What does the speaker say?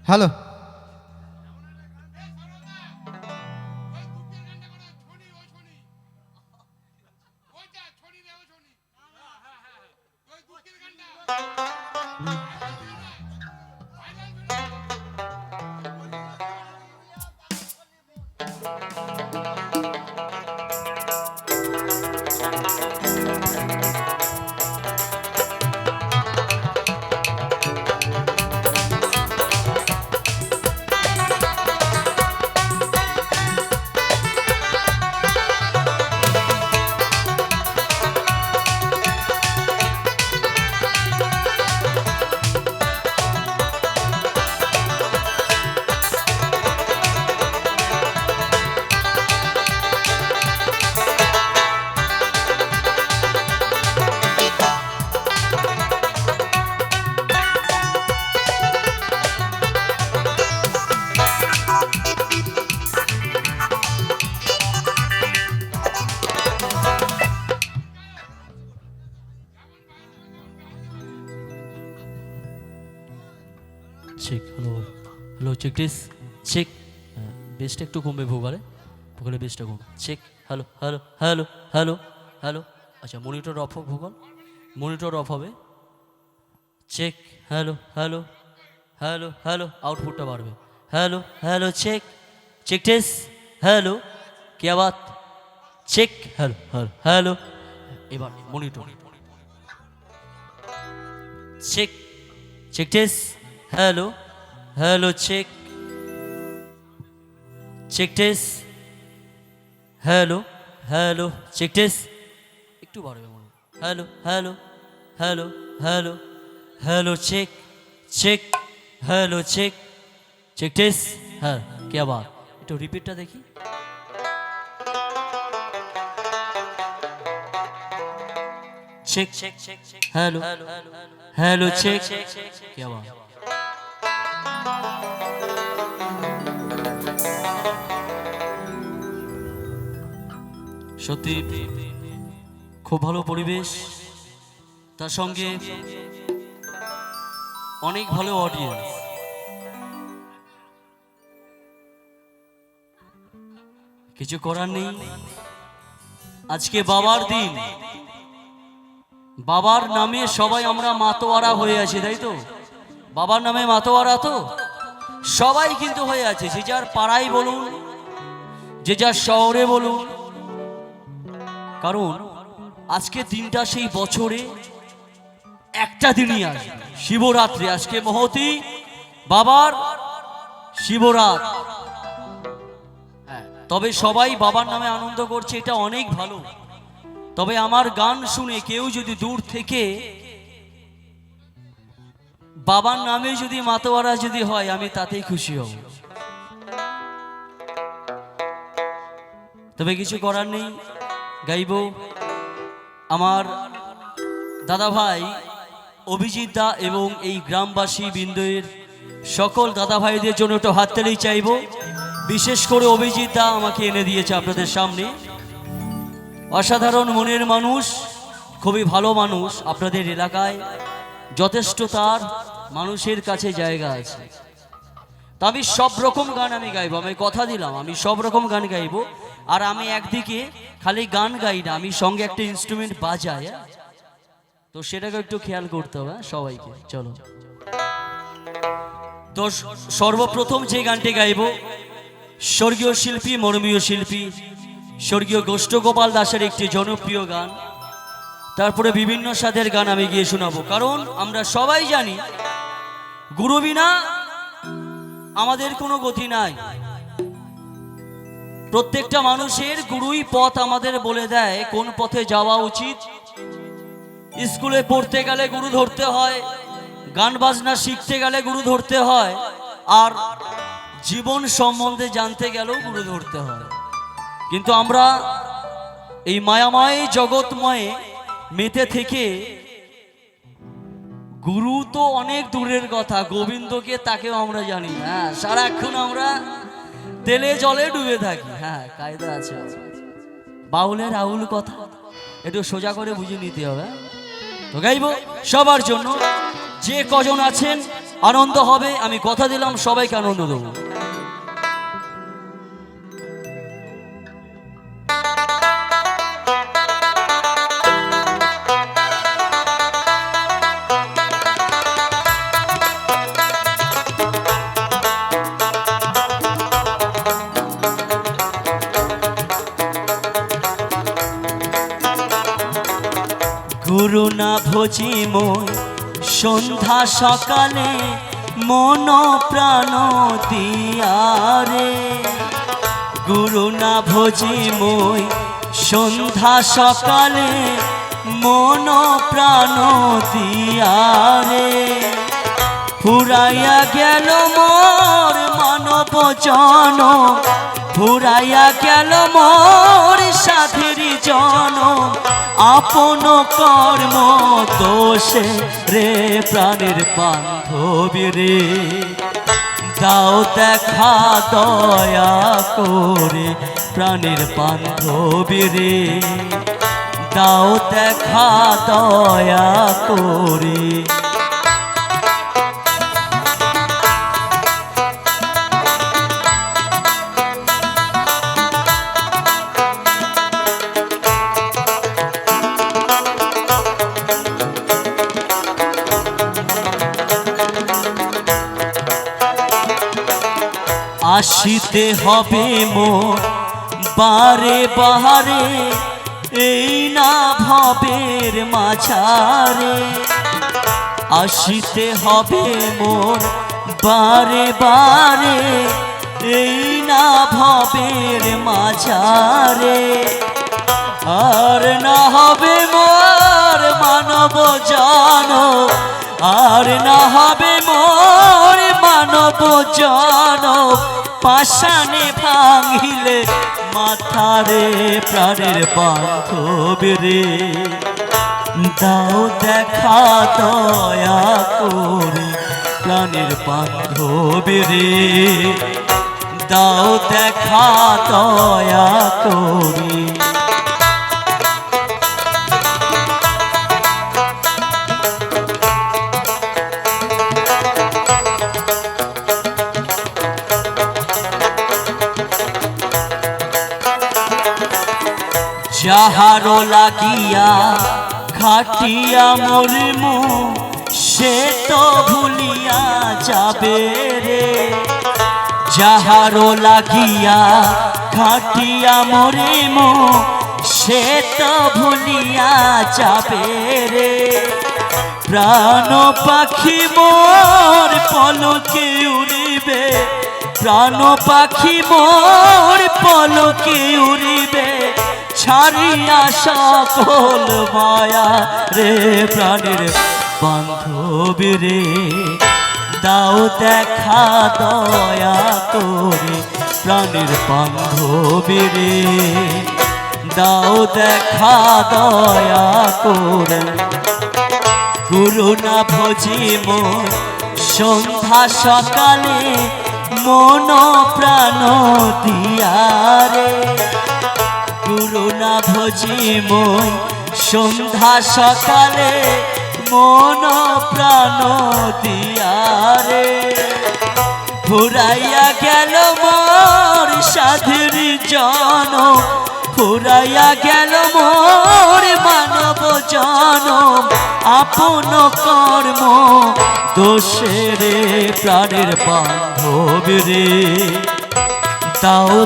Hello. Check hello hello check test check বেসটা একটু কমবে ভোকালে ভোকালে বেসটা কমবে check hello hello hello hello hello আচ্ছা মনিটর অফ হোক ভোকাল মনিটর অফ হবে check hello hello hello hello আউটপুটটা বাড়বে hello hello check check test hello কে বাত চেক হ্যালো হ্যালো হ্যালো এবার monitor check check test hello hello check check test hello hello check test একটু বাড়বে মনে hello hello hello hello hello check check hello check check test হ্যাঁ কে আবার একটু রিপিটটা দেখি check check check hello hello check কে আবার সত্যি খুব ভালো পরিবেশ তার সঙ্গে অনেক ভালো অডিয়েন্স কিছু করার নেই আজকে বাবার দিন বাবার নামে সবাই আমরা মাতোয়ারা হয়ে আছি তাই তো বাবার নামে মাতোয়ারা তো সবাই কিন্তু হয়ে আছে যে যার পাড়ায় বলুন যে যার শহরে বলুন কারণ আজকে দিনটা সেই বছরে একটা দিনই আসবে শিবরাত্রি আজকে মহতী বাবার শিবরাত তবে সবাই বাবার নামে আনন্দ করছে এটা অনেক ভালো তবে আমার গান শুনে কেউ যদি দূর থেকে বাবার নামে যদি মাতোয়ারা যদি হয় আমি তাতেই খুশি হব তবে কিছু করার নেই গাইব আমার দাদা ভাই অভিজিৎ দা এবং এই গ্রামবাসী বৃন্দের সকল দাদা ভাইদের জন্য একটু হাততালি চাইব বিশেষ করে অভিজিৎ দা আমাকে এনে দিয়েছে আপনাদের সামনে অসাধারণ মনের মানুষ খুবই ভালো মানুষ আপনাদের এলাকায় যথেষ্ট তার মানুষের কাছে জায়গা আছে তা আমি সব রকম গান আমি গাইবো আমি কথা দিলাম আমি সব রকম গান গাইবো আর আমি একদিকে খালি গান গাই না আমি সঙ্গে একটা ইনস্ট্রুমেন্ট বাজাই তো সেটাকে একটু খেয়াল করতে হবে সবাইকে চলো তো সর্বপ্রথম যে গানটি গাইবো স্বর্গীয় শিল্পী মরমীয় শিল্পী স্বর্গীয় গোষ্ঠগোপাল দাসের একটি জনপ্রিয় গান তারপরে বিভিন্ন স্বাদের গান আমি গিয়ে শোনাবো কারণ আমরা সবাই জানি গুরু বিনা আমাদের কোনো গতি নাই প্রত্যেকটা মানুষের গুরুই পথ আমাদের বলে দেয় কোন পথে যাওয়া উচিত স্কুলে পড়তে গেলে গুরু ধরতে হয় গান বাজনা শিখতে গেলে গুরু ধরতে হয় আর জীবন সম্বন্ধে জানতে গেলেও গুরু ধরতে হয় কিন্তু আমরা এই মায়াময় জগৎময়ে মেতে থেকে গুরু তো অনেক দূরের কথা গোবিন্দকে তাকেও আমরা জানি না সারাক্ষণ আমরা তেলে জলে ডুবে থাকি কায়দা আছে বাউলের রাহুল কথা একটু সোজা করে বুঝে নিতে হবে তো গাইব সবার জন্য যে কজন আছেন আনন্দ হবে। আমি কথা দিলাম সবাইকে আনন্দ দেবো। গুরু না ভজি মই সন্ধ্যা সকালে মন প্রাণ দিয়ারে। গুরু না ভজি মই সন্ধ্যা সকালে মন প্রাণ দিয়ারে। ফুরাইয়া গেল মোর মানব জন, ফুরাইয়া গেল মোর সাধের জন। আপন কর্ম দোষে রে প্রাণের বান্ধবী রে, দাও দেখা দয়া করে প্রাণের বান্ধবী রে, দাও দেখা দয়া করে। আসিতে হবে মোর বারে বাহারে, এই না ভবের মাঝারে। আসিতে হবে মোর বারে বারে, এই না ভবের মাঝারে। আর না হবে মোর মানব জন, আর না হবে মোর মানব জন। পাশানে ভাঙিলে মাথারে প্রাণের বান্ধবী রে, দাও দেখা দয়া করে প্রাণের বান্ধবী রে, দাও দেখা দয়া করে। যাহারো লাগিয়া খাটিয়া মরিমু, সে তো ভুলিয়া যাবে রে। যাহারো লাগিয়া খাটিয়া মরিমু, সে তো ভুলিয়া যাবে রে। প্রাণ পাখি মোর পলকে উড়িবে, প্রাণ পাখি মোর পলকে উড়িবে। ছাড়িয়া সকল মায়া রে প্রাণের বান্ধবী রে, দাও দেখা দয়া করে প্রাণের বান্ধবী রে, দাও দেখা দয়া করে। গুরু না ভজি মোর সন্ধ্যা সকালে মন প্রাণ দিয়ারে। গুরু না ভজি মই সন্ধ্যা সকালে মন প্রাণ দিয়ারে। ফুরাইয়া গেল মোর সাধের জন, ফুরাইয়া গেল মোর মানব জন। আপন কর্ম দোষে রে প্রাণের বান্ধবী রে, দাও